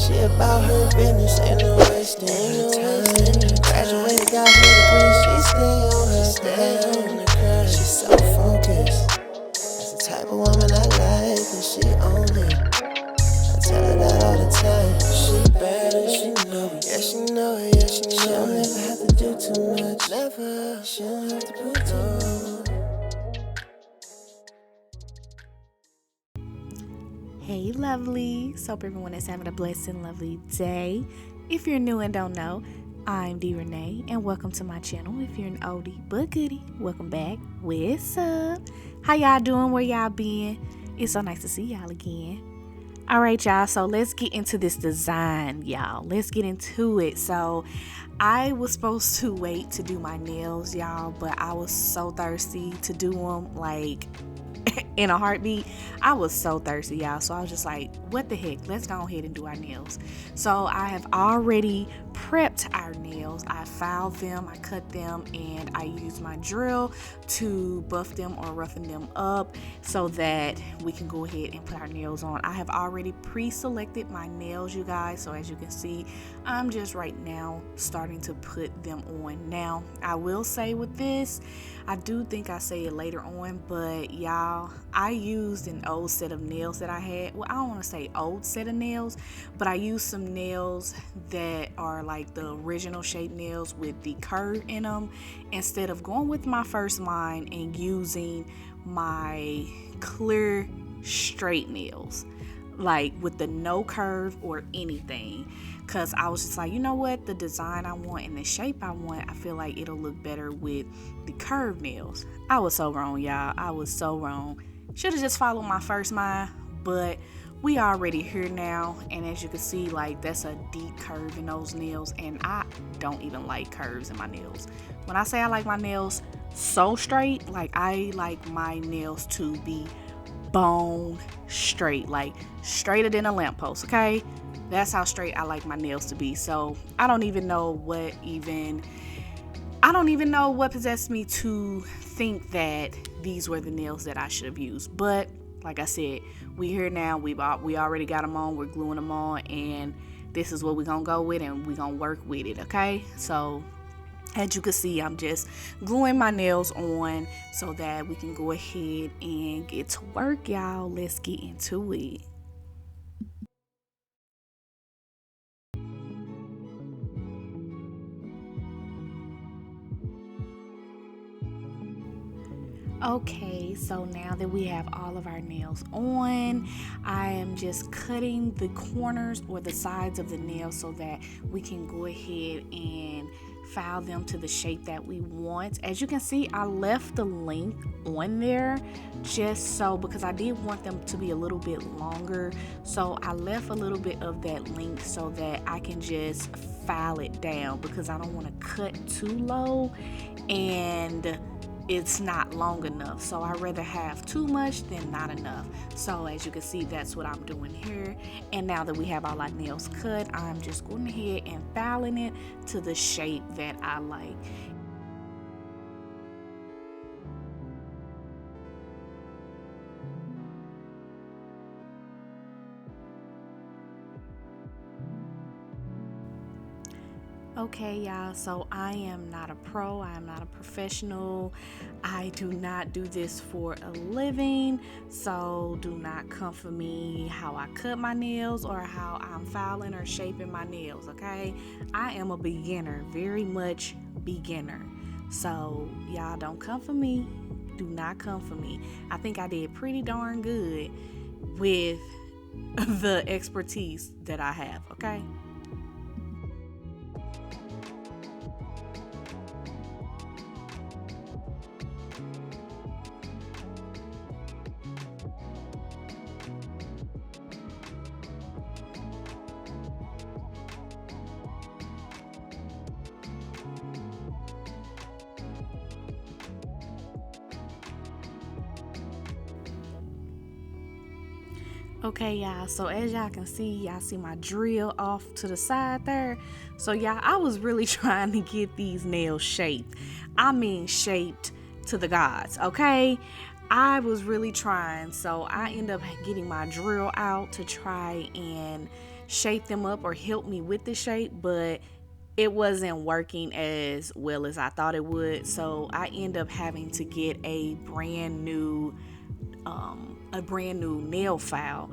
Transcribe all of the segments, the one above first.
She about her business, ain't no wasting time. Graduated, got her degree, she stay on her grind. She's so focused. That's the type of woman I like, and she own it. I tell her that all the time. She bad and she know it. Yeah, she know it, yeah, she know it. She don't never have to do too much. Never, she don't have to put too much. Hey lovelies, hope everyone is having a blessed and lovely day. If you're new and don't know, I'm D Renee and welcome to my channel. If you're an oldie but goodie, welcome back. What's up? How y'all doing? Where y'all been? It's so nice to see y'all again. Alright y'all, so let's get into this design, y'all. Let's get into it. So I was supposed to wait to do my nails, y'all, but I was so thirsty to do them like in a heartbeat. I was so thirsty, y'all, so I was just like, what the heck, let's go ahead and do our nails. So I have already prepped our nails. I filed them, I cut them, and I used my drill to buff them or roughen them up so that we can go ahead and put our nails on. I have already pre-selected my nails, you guys, so as you can see, I'm just right now starting to put them on. Now I will say with this, I do think I say it later on, but y'all, I used an old set of nails that I had. Well, I don't want to say old set of nails, but I used some nails that are like the original shape nails with the curve in them, instead of going with my first line and using my clear straight nails, like with the no curve or anything. Because I was just like, you know what, the design I want and the shape I want, I feel like it'll look better with the curved nails. I was so wrong, y'all. I was so wrong. Should have just followed my first mind, but we already here now, and as you can see, like, that's a deep curve in those nails, and I don't even like curves in my nails. When I say I like my nails so straight, like, I like my nails to be bone straight, like straighter than a lamppost, okay? That's how straight I like my nails to be. So I don't even know what possessed me to think that these were the nails that I should have used. But like I said, we here now. We already got them on. We're gluing them on, and this is what we're gonna go with, and we're gonna work with it. Okay, so as you can see, I'm just gluing my nails on so that we can go ahead and get to work, y'all. Let's get into it. Okay, so now that we have all of our nails on, I am just cutting the corners or the sides of the nails so that we can go ahead and file them to the shape that we want. As you can see, I left the length on there just so, because I did want them to be a little bit longer, so I left a little bit of that length so that I can just file it down, because I don't want to cut too low and it's not long enough. So I rather have too much than not enough. So as you can see, that's what I'm doing here. And now that we have all our nails cut, I'm just going ahead and filing it to the shape that I like. Okay, y'all, so I am not a pro, I am not a professional, I do not do this for a living, so do not come for me how I cut my nails or how I'm filing or shaping my nails, okay? I am a beginner, very much beginner, so y'all don't come for me, do not come for me. I think I did pretty darn good with the expertise that I have, okay? Okay, y'all, so as y'all can see, y'all see my drill off to the side there. So y'all, I was really trying to get these nails shaped. I mean shaped to the gods, okay? I was really trying, so I end up getting my drill out to try and shape them up or help me with the shape, but it wasn't working as well as I thought it would. So I end up having to get a brand new nail file,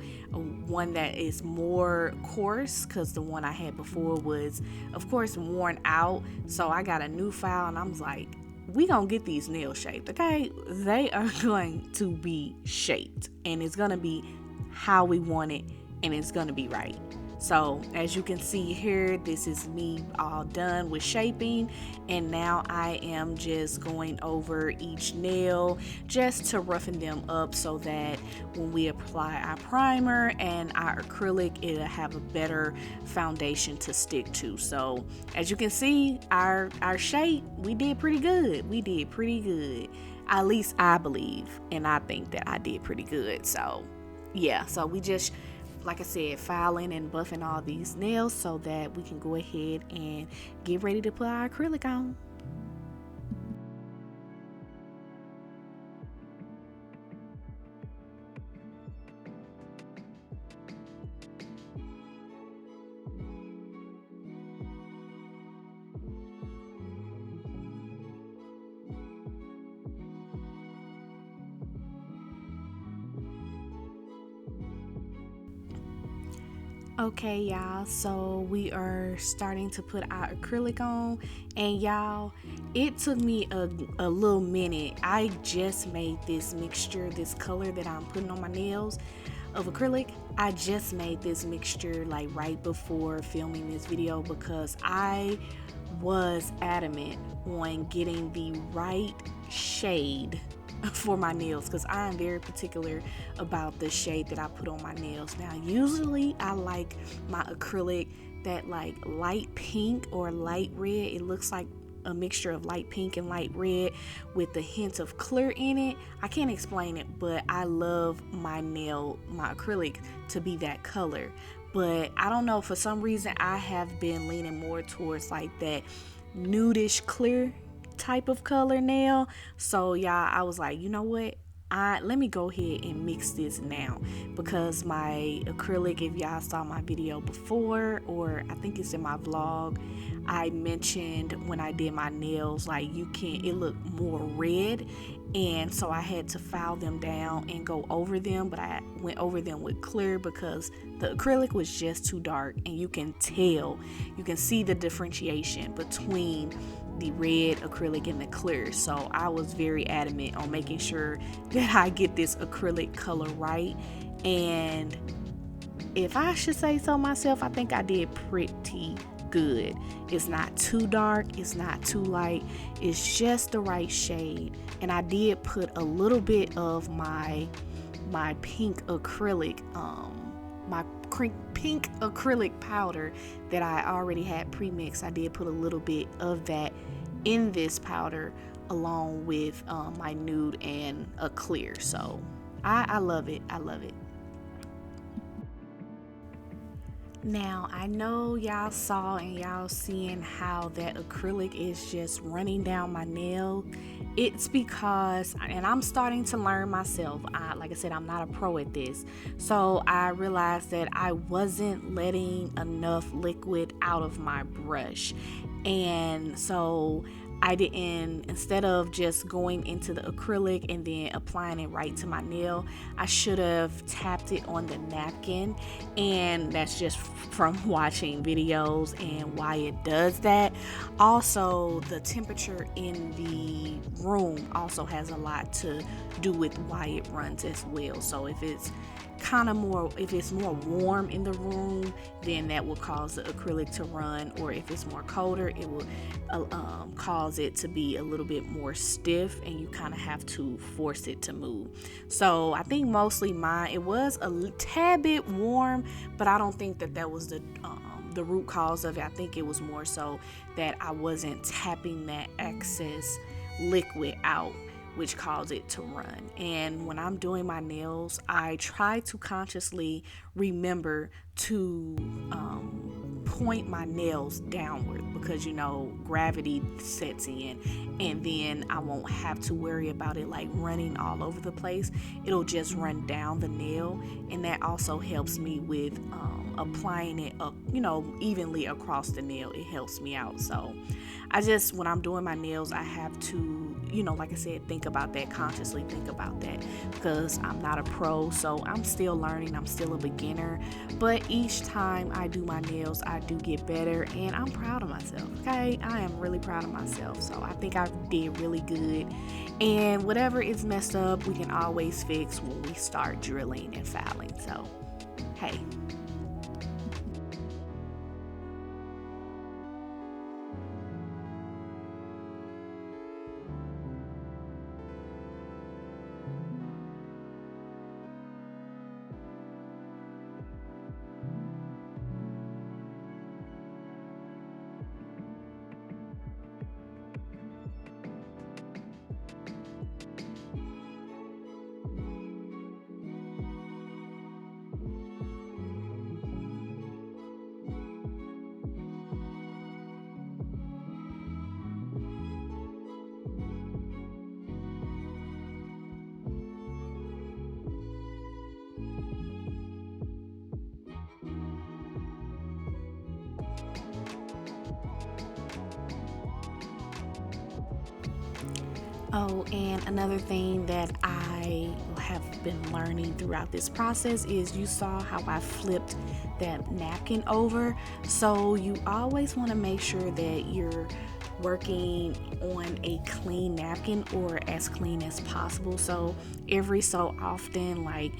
one that is more coarse, because the one I had before was of course worn out. So I got a new file, and I'm like, we gonna get these nails shaped, okay? They are going to be shaped, and it's gonna be how we want it, and it's gonna be right. So as you can see here, this is me all done with shaping, and now I am just going over each nail just to roughen them up so that when we apply our primer and our acrylic, it'll have a better foundation to stick to. So as you can see, our shape, we did pretty good. At least I believe, and I think that I did pretty good. So yeah, so we just, like I said, filing and buffing all these nails so that we can go ahead and get ready to put our acrylic on. Okay, y'all, so we are starting to put our acrylic on, and y'all, it took me a little minute. I just made this mixture, this color that I'm putting on my nails of acrylic. I just made this mixture like right before filming this video, because I was adamant on getting the right shade for my nails, because I am very particular about the shade that I put on my nails. Now usually I like my acrylic that like light pink or light red. It looks like a mixture of light pink and light red with a hint of clear in it. I can't explain it, but I love my acrylic to be that color. But I don't know, for some reason I have been leaning more towards like that nudish clear type of color nail. So y'all, I was like, you know what, let me go ahead and mix this now, because my acrylic, if y'all saw my video before, or I think it's in my vlog, I mentioned when I did my nails, like it looked more red, and so I had to file them down and go over them, but I went over them with clear because the acrylic was just too dark, and you can see the differentiation between the red acrylic and the clear. So I was very adamant on making sure that I get this acrylic color right, and if I should say so myself, I think I did pretty good. It's not too dark, it's not too light, it's just the right shade. And I did put a little bit of my pink acrylic pink acrylic powder that I already had pre-mixed. I did put a little bit of that in this powder along with my nude and a clear. So I love it. Now, I know y'all saw and y'all seeing how that acrylic is just running down my nail. It's because, and I'm starting to learn myself, like I said, I'm not a pro at this. So I realized that I wasn't letting enough liquid out of my brush. And so I didn't, instead of just going into the acrylic and then applying it right to my nail, I should have tapped it on the napkin. And that's just from watching videos and why it does that. Also, the temperature in the room also has a lot to do with why it runs as well. So if it's more warm in the room, then that will cause the acrylic to run, or if it's more colder, it will cause it to be a little bit more stiff, and you kind of have to force it to move. So I think mostly it was a tad bit warm, but I don't think that was the root cause of it. I think it was more so that I wasn't tapping that excess liquid out, which caused it to run. And when I'm doing my nails, I try to consciously remember to point my nails downward because, you know, gravity sets in, and then I won't have to worry about it like running all over the place. It'll just run down the nail, and that also helps me with applying it up, you know, evenly across the nail. It helps me out. So when I'm doing my nails, I have to, you know, like I said, think about that, consciously think about that, because I'm not a pro, so I'm still learning, I'm still a beginner, but each time I do my nails, I do get better, and I'm proud of myself, okay? I am really proud of myself, so I think I did really good, and whatever is messed up, we can always fix when we start drilling and filing, so, hey. Oh, and another thing that I have been learning throughout this process is, you saw how I flipped that napkin over. So you always want to make sure that you're working on a clean napkin, or as clean as possible. So every so often, like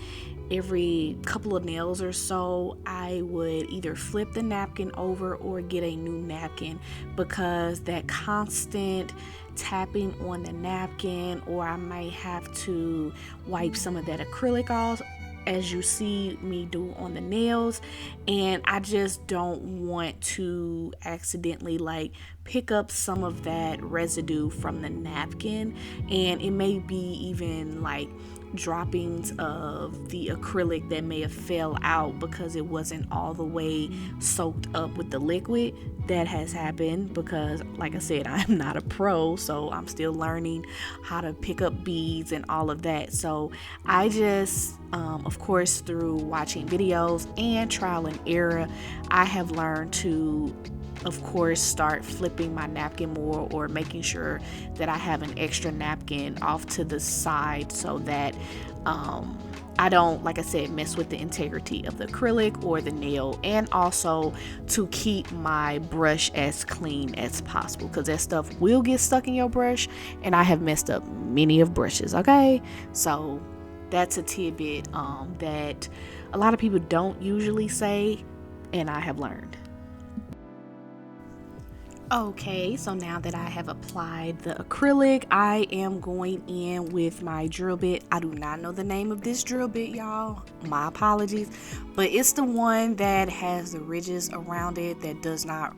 every couple of nails or so, I would either flip the napkin over or get a new napkin, because that constant tapping on the napkin, or I might have to wipe some of that acrylic off, as you see me do on the nails, and I just don't want to accidentally like pick up some of that residue from the napkin, and it may be even like droppings of the acrylic that may have fell out because it wasn't all the way soaked up with the liquid. That has happened because, like I said, I'm not a pro, so I'm still learning how to pick up beads and all of that. So I just of course, through watching videos and trial and error, I have learned to, of course, start flipping my napkin more, or making sure that I have an extra napkin off to the side, so that I don't, like I said, mess with the integrity of the acrylic or the nail, and also to keep my brush as clean as possible, because that stuff will get stuck in your brush, and I have messed up many of brushes, okay? So that's a tidbit that a lot of people don't usually say, and I have learned. Okay, so now that I have applied the acrylic, I am going in with my drill bit. I do not know the name of this drill bit, y'all. My apologies. But it's the one that has the ridges around it, that does not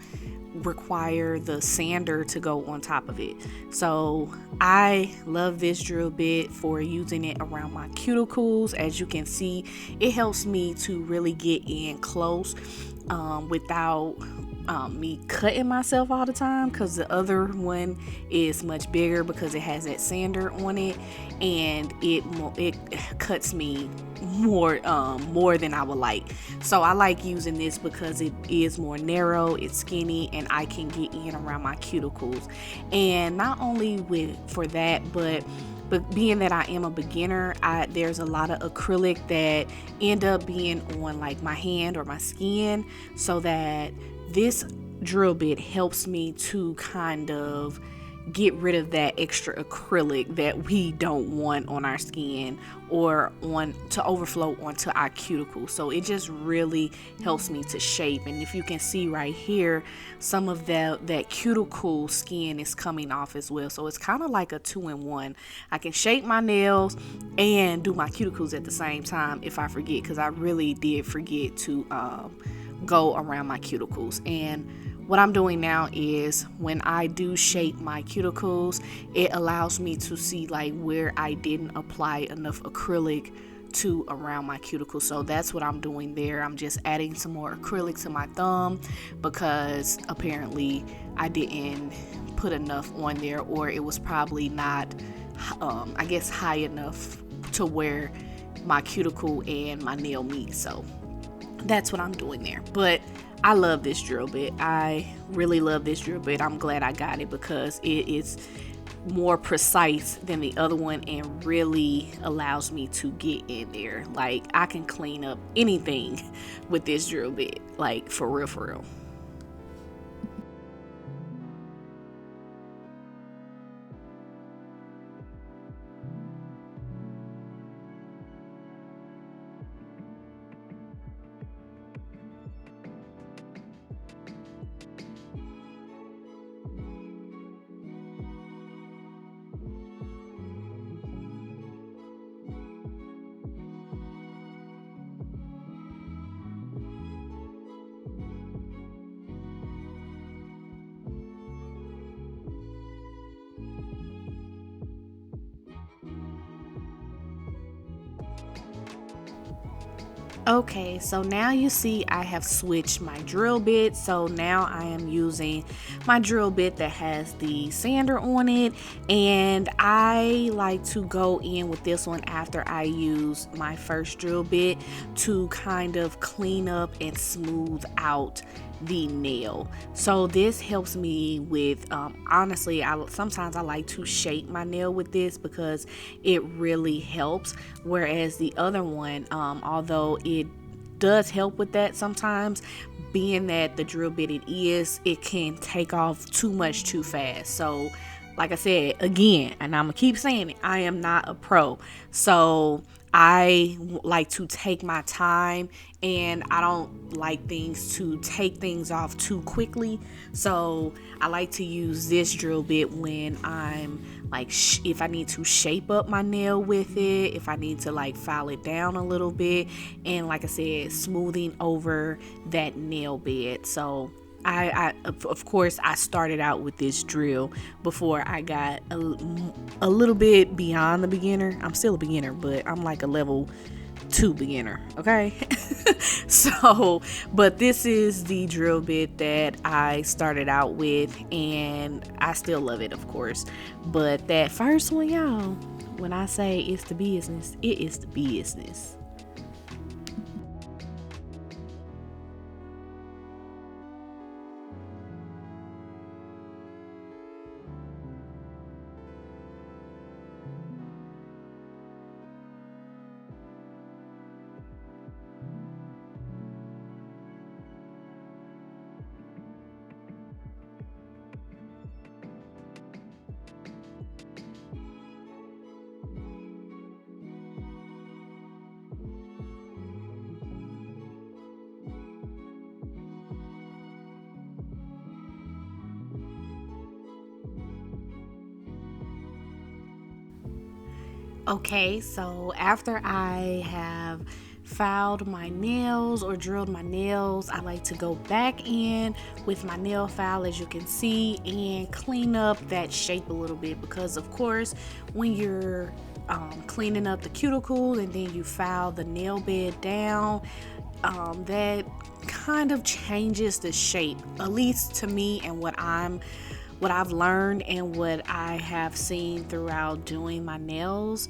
require the sander to go on top of it. So I love this drill bit for using it around my cuticles. As you can see, it helps me to really get in close without me cutting myself all the time, because the other one is much bigger because it has that sander on it, and it cuts me more than I would like. So I like using this because it is more narrow, it's skinny, and I can get in around my cuticles. And not only for that, but being that I am a beginner, there's a lot of acrylic that end up being on like my hand or my skin, so that this drill bit helps me to kind of get rid of that extra acrylic that we don't want on our skin, or to overflow onto our cuticles. So it just really helps me to shape. And if you can see right here, some of that cuticle skin is coming off as well. So it's kind of like a 2-in-1. I can shape my nails and do my cuticles at the same time if I forget, because I really did forget to go around my cuticles. And what I'm doing now is, when I do shape my cuticles, it allows me to see like where I didn't apply enough acrylic to around my cuticle. So that's what I'm doing there. I'm just adding some more acrylic to my thumb because apparently I didn't put enough on there, or it was probably not I guess high enough to where my cuticle and my nail meet. So that's what I'm doing there. But I love this drill bit. I really love this drill bit. I'm glad I got it because it is more precise than the other one and really allows me to get in there. Like, I can clean up anything with this drill bit, like, for real, for real. Okay, so now you see I have switched my drill bit. So now I am using my drill bit that has the sander on it, and I like to go in with this one after I use my first drill bit to kind of clean up and smooth out the nail. So this helps me with honestly, sometimes I like to shape my nail with this because it really helps, whereas the other one, although it does help with that sometimes, being that the drill bit it can take off too much too fast. So like I said again, and I'm gonna keep saying it, I am not a pro, so I like to take my time, and I don't like things to take things off too quickly. So I like to use this drill bit when I'm like, if I need to shape up my nail with it, if I need to like file it down a little bit, and like I said, smoothing over that nail bed. So I of course I started out with this drill before I got a little bit beyond the beginner. I'm still a beginner, but I'm like a level 2 beginner, okay? So, but this is the drill bit that I started out with, and I still love it, of course. But that first one, y'all, when I say it's the business, it is the business. Okay, so after I have filed my nails or drilled my nails, I like to go back in with my nail file, as you can see, and clean up that shape a little bit, because of course when you're cleaning up the cuticle and then you file the nail bed down, that kind of changes the shape, at least to me, and what I've learned and what I have seen throughout doing my nails.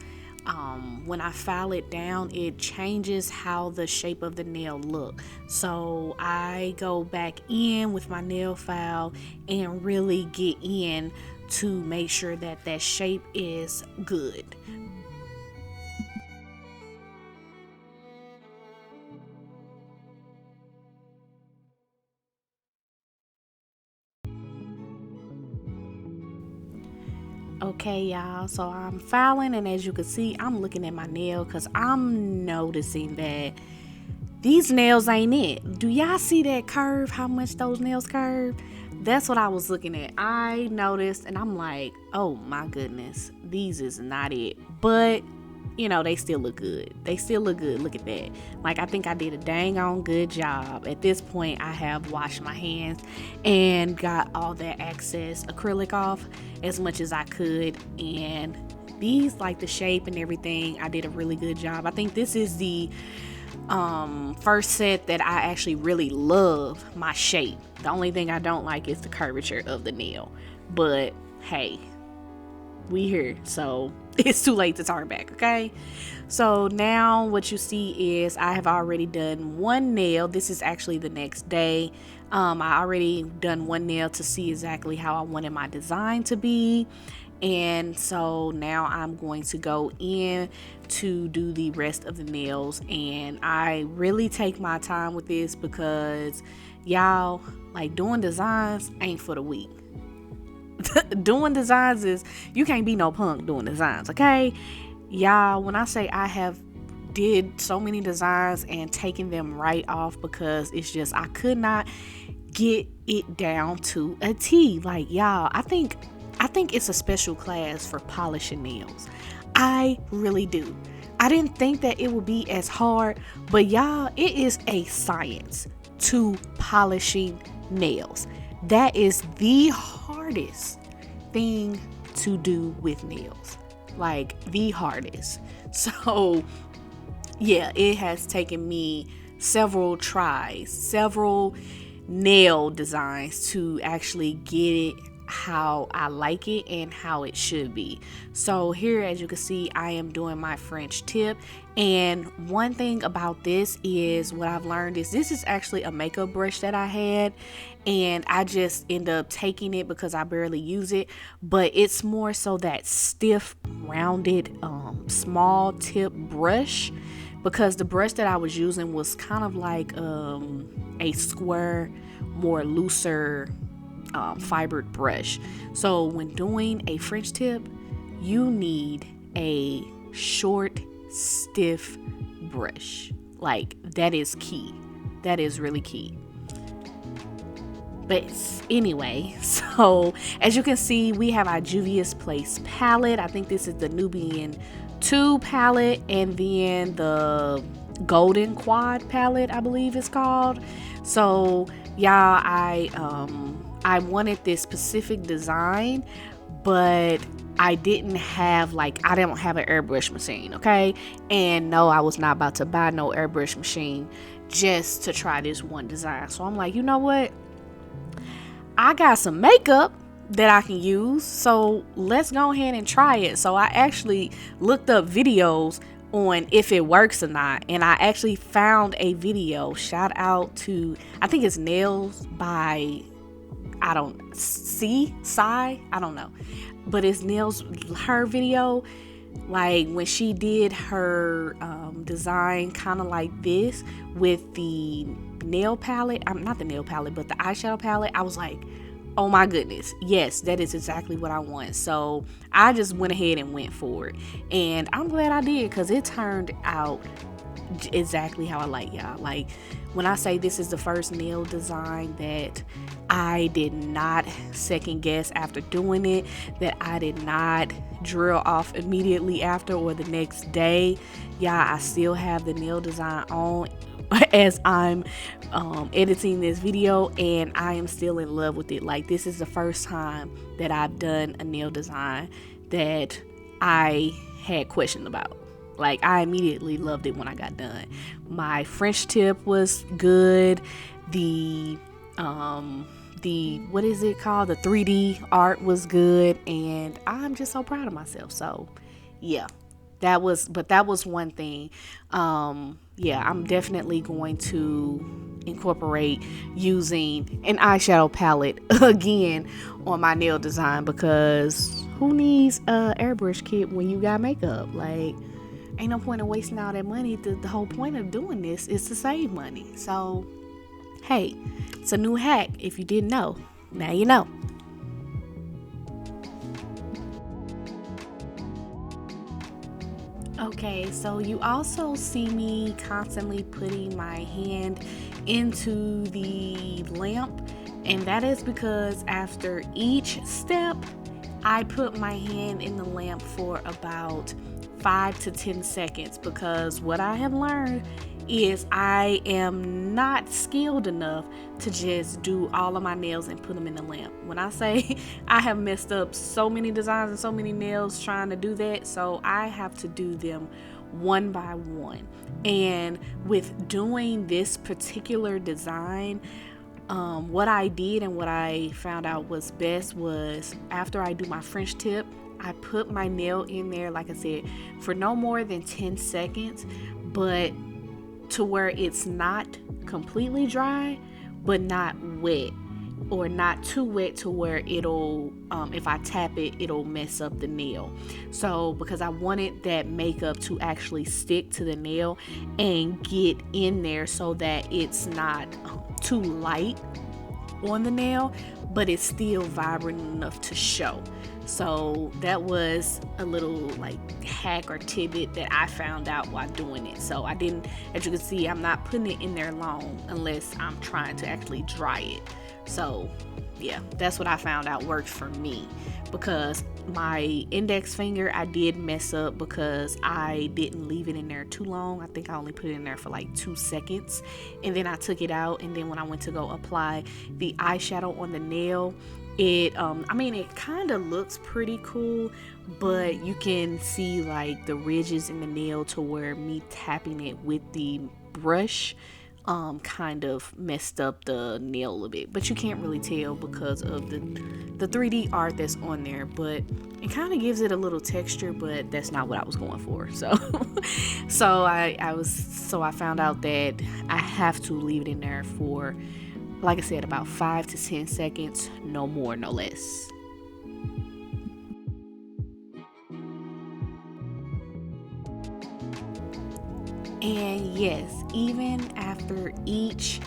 When I file it down, it changes how the shape of the nail look. So I go back in with my nail file and really get in to make sure that that shape is good. Okay, y'all, so I'm filing, and as you can see, I'm looking at my nail because I'm noticing that these nails ain't it. Do y'all see that curve, how much those nails curve? That's what I was looking at. I noticed, and I'm like, oh my goodness, these is not it. But you know, they still look good. They still look good. Look at that. Like, I think I did a dang on good job. At this point, I have washed my hands and got all that excess acrylic off as much as I could. And these, like the shape and everything, I did a really good job. I think this is the first set that I actually really love my shape. The only thing I don't like is the curvature of the nail, but hey, we here, so it's too late to turn back. Okay, so now what you see is I have already done one nail. This is actually the next day. I already done one nail to see exactly how I wanted my design to be, and so now I'm going to go in to do the rest of the nails. And I really take my time with this because y'all, like, doing designs ain't for the weak. Doing designs is, you can't be no punk doing designs, okay? Y'all, when I say I have did so many designs and taken them right off because it's just, I could not get it down to a T. Like, y'all, I think it's a special class for polishing nails. I really do. I didn't think that it would be as hard, but y'all, it is a science to polishing nails. That is the hardest thing to do with nails, like the hardest. So yeah, it has taken me several tries, several nail designs to actually get it how I like it and how it should be. So here, as you can see, I am doing my French tip. And one thing about this is, what I've learned is, this is actually a makeup brush that I had, and I just end up taking it because I barely use it, but it's more so that stiff, rounded, small tip brush, because the brush that I was using was kind of like a square, more looser fibered brush. So when doing a French tip, you need a short, stiff brush. Like, that is key. That is really key. But anyway, so as you can see, we have our Juvia's Place palette. I think this is the Nubian 2 palette, and then the Golden Quad palette, I believe it's called. So y'all, I wanted this specific design, but I don't have an airbrush machine, okay? And no, I was not about to buy no airbrush machine just to try this one design. So I'm like, you know what? I got some makeup that I can use, so let's go ahead and try it. So I actually looked up videos on if it works or not, and I actually found a video. Shout out to, I think it's Nails by, I don't know, but it's Nails, her video, like when she did her design kind of like this with the nail palette, not the nail palette, but the eyeshadow palette. I was like, oh my goodness, yes, that is exactly what I want. So I just went ahead and went for it, and I'm glad I did, because it turned out exactly how I like, y'all. Like, when I say this is the first nail design that I did not second guess after doing it, that I did not drill off immediately after or the next day, I still have the nail design on as I'm editing this video, and I am still in love with it. Like, this is the first time that I've done a nail design that I had questions about. Like, I immediately loved it when I got done. My French tip was good. The what is it called? The 3D art was good, and I'm just so proud of myself. So yeah, that was one thing. I'm definitely going to incorporate using an eyeshadow palette again on my nail design, because who needs a airbrush kit when you got makeup? Like, ain't no point in wasting all that money. The whole point of doing this is to save money. So hey, it's a new hack. If you didn't know, now you know. Okay, so you also see me constantly putting my hand into the lamp, and that is because after each step, I put my hand in the lamp for about 5 to 10 seconds, because what I have learned is I am not skilled enough to just do all of my nails and put them in the lamp. When I say I have messed up so many designs and so many nails trying to do that, so I have to do them one by one. And with doing this particular design, what I did and what I found out was best was after I do my French tip, I put my nail in there, like I said, for no more than 10 seconds, but to where it's not completely dry, but not wet, or not too wet to where it'll, if I tap it, it'll mess up the nail. So because I wanted that makeup to actually stick to the nail and get in there so that it's not too light on the nail, but it's still vibrant enough to show. So that was a little like hack or tidbit that I found out while doing it. So I didn't, as you can see, I'm not putting it in there long unless I'm trying to actually dry it. So yeah, that's what I found out worked for me, because my index finger I did mess up because I didn't leave it in there too long. I think I only put it in there for like 2 seconds, and then I took it out, and then when I went to go apply the eyeshadow on the nail, it it kind of looks pretty cool, but you can see like the ridges in the nail to where me tapping it with the brush kind of messed up the nail a little bit, but you can't really tell because of the 3D art that's on there, but it kind of gives it a little texture, but that's not what I was going for. So I found out that I have to leave it in there for, like I said, about 5 to 10 seconds, no more, no less. And yes, even after each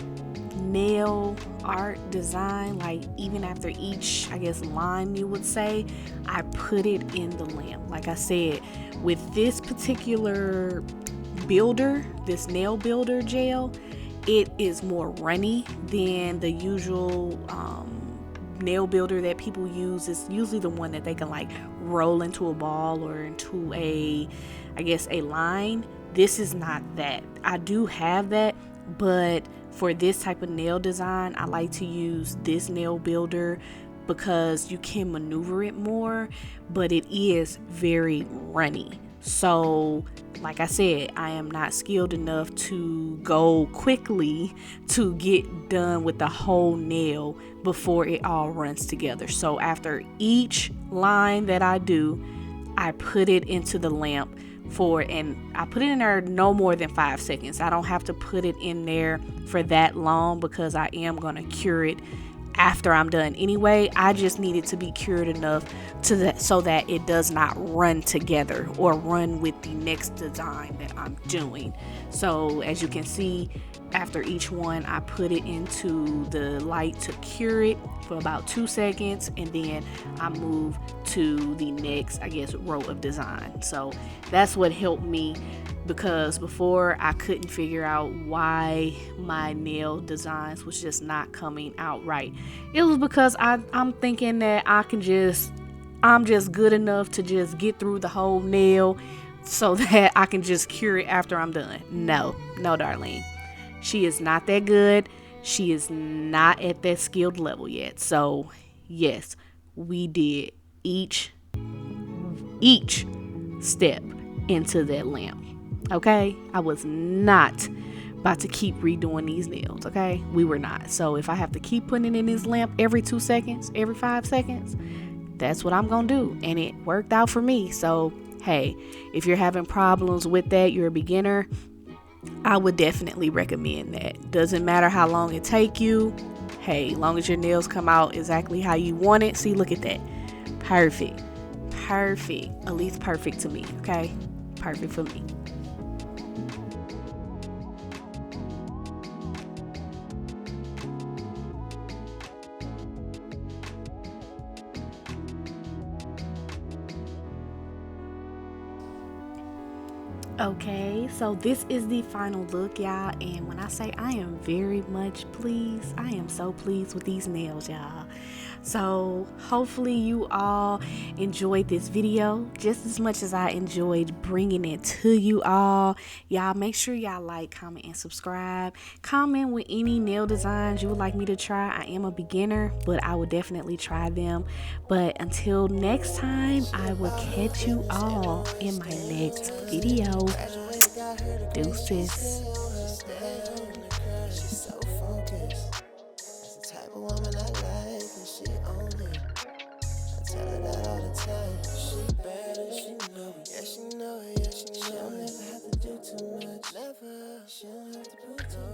nail art design, like even after each, I guess, line you would say, I put it in the lamp. Like I said, with this particular builder, this nail builder gel, it is more runny than the usual nail builder that people use. It's usually the one that they can like roll into a ball or into a line. This is not that. I do have that, but for this type of nail design, I like to use this nail builder because you can maneuver it more, but it is very runny. So like I said, I am not skilled enough to go quickly to get done with the whole nail before it all runs together. So after each line that I do, I put it into the lamp and I put it in there no more than 5 seconds. I don't have to put it in there for that long because I am going to cure it after I'm done anyway. I just need it to be cured enough so that it does not run together or run with the next design that I'm doing. So as you can see, after each one, I put it into the light to cure it for about 2 seconds, and then I move to the next, row of design. So that's what helped me, because before I couldn't figure out why my nail designs was just not coming out right. It was because I'm thinking that I'm just good enough to just get through the whole nail so that I can just cure it after I'm done. No, Darlene. She is not that good. She is not at that skilled level yet. So yes, we did each step into that lamp. Okay? I was not about to keep redoing these nails. Okay? We were not. So if I have to keep putting it in this lamp every 2 seconds, every 5 seconds, that's what I'm going to do. And it worked out for me. So, hey, if you're having problems with that, you're a beginner, I would definitely recommend that. Doesn't matter how long it take you. Hey, long as your nails come out exactly how you want it. See, look at that. Perfect. At least perfect to me. Okay? Perfect for me. Okay, so this is the final look, y'all, and when I say I am very much pleased, I am so pleased with these nails, y'all. So hopefully you all enjoyed this video just as much as I enjoyed bringing it to you all. Y'all make sure y'all like, comment, and subscribe. Comment with any nail designs you would like me to try. I am a beginner, but I will definitely try them. But until next time, I will catch you all in my next video. Deuces. She's so focused. That's the type of woman I like, and she own it. I tell her that all the time. She bad and she know it. Yeah, she know it. Yeah, she know it. She'll never have to do too much. Never. She don't have to put too much.